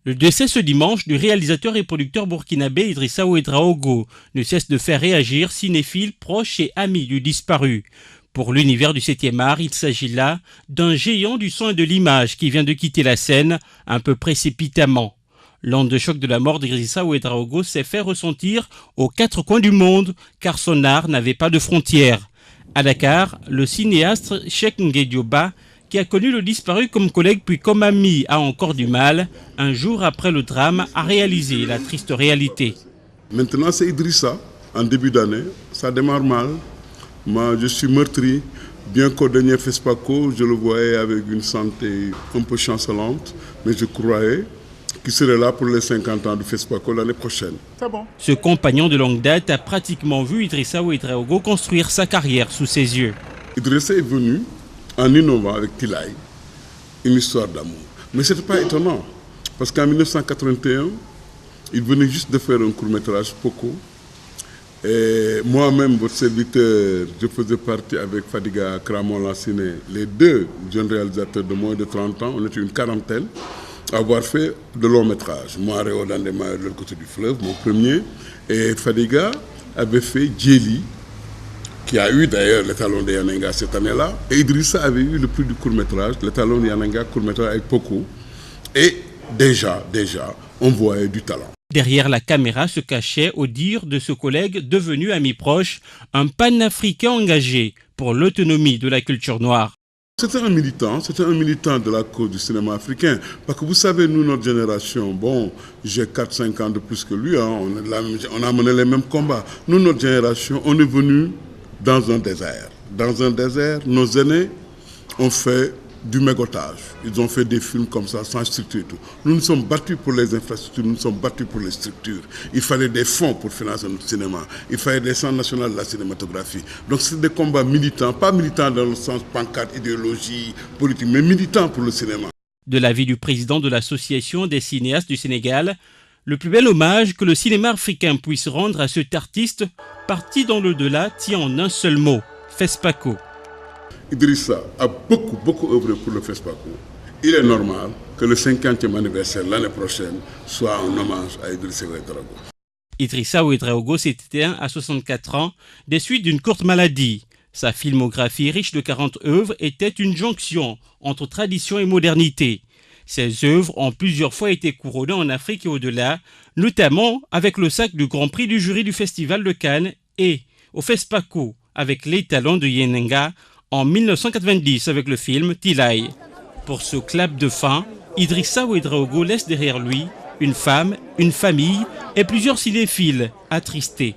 Le décès ce dimanche du réalisateur et producteur burkinabé Idrissa Ouedraogo ne cesse de faire réagir cinéphiles, proches et amis du disparu. Pour l'univers du 7e art, il s'agit là d'un géant du son et de l'image qui vient de quitter la scène un peu précipitamment. L'onde de choc de la mort d'Idrissa Ouedraogo s'est fait ressentir aux 4 coins du monde car son art n'avait pas de frontières. À Dakar, le cinéaste Cheikh Ngedioba, qui a connu le disparu comme collègue puis comme ami, a encore du mal, un jour après le drame, à réaliser la triste réalité. Maintenant, c'est Idrissa. En début d'année, ça démarre mal. Moi, je suis meurtri. Bien qu'au dernier FESPACO, je le voyais avec une santé un peu chancelante, mais je croyais qu'il serait là pour les 50 ans du FESPACO l'année prochaine. C'est bon. Ce compagnon de longue date a pratiquement vu Idrissa Ouedraogo construire sa carrière sous ses yeux. Idrissa est venu en innovant avec Tilay, une histoire d'amour. Mais ce n'était pas étonnant, parce qu'en 1981, il venait juste de faire un court-métrage, Poco. Et moi-même, votre serviteur, je faisais partie avec Fadiga Kramon-Lanciné, les 2 jeunes réalisateurs de moins de 30 ans, on était une quarantaine, à avoir fait de longs métrages. Moi, Réo Dandema, de l'autre côté du fleuve, mon premier, et Fadiga avait fait Djeli, qui a eu d'ailleurs l'étalon de Yanenga cette année-là. Et Idrissa avait eu le prix du court-métrage, l'étalon de Yanenga, court-métrage avec Poco. Et déjà, on voyait du talent. Derrière la caméra se cachait, au dire de ce collègue devenu ami proche, un panafricain engagé pour l'autonomie de la culture noire. C'était un militant de la cause du cinéma africain. Parce que vous savez, nous, notre génération, bon, j'ai 4-5 ans de plus que lui, hein, on a mené les mêmes combats. Nous, notre génération, on est venu dans un désert. Dans un désert, nos aînés ont fait du mégotage. Ils ont fait des films comme ça, sans structure et tout. Nous nous sommes battus pour les infrastructures, nous nous sommes battus pour les structures. Il fallait des fonds pour financer notre cinéma. Il fallait des centres nationaux de la cinématographie. Donc c'est des combats militants, pas militants dans le sens pancarte, idéologie, politique, mais militants pour le cinéma. De l'avis du président de l'Association des cinéastes du Sénégal, le plus bel hommage que le cinéma africain puisse rendre à cet artiste parti dans l'au-delà tient en un seul mot, FESPACO. Idrissa a beaucoup œuvré pour le FESPACO. Il est normal que le 50e anniversaire l'année prochaine soit un hommage à Idrissa Ouedraogo. Idrissa Ouedraogo s'est éteint à 64 ans des suites d'une courte maladie. Sa filmographie riche de 40 œuvres était une jonction entre tradition et modernité. Ses œuvres ont plusieurs fois été couronnées en Afrique et au-delà, notamment avec le sac du Grand Prix du jury du Festival de Cannes et au FESPACO avec l'étalon de Yanenga en 1990 avec le film Tilay. Pour ce clap de fin, Idrissa Ouedraogo laisse derrière lui une femme, une famille et plusieurs cinéphiles attristés.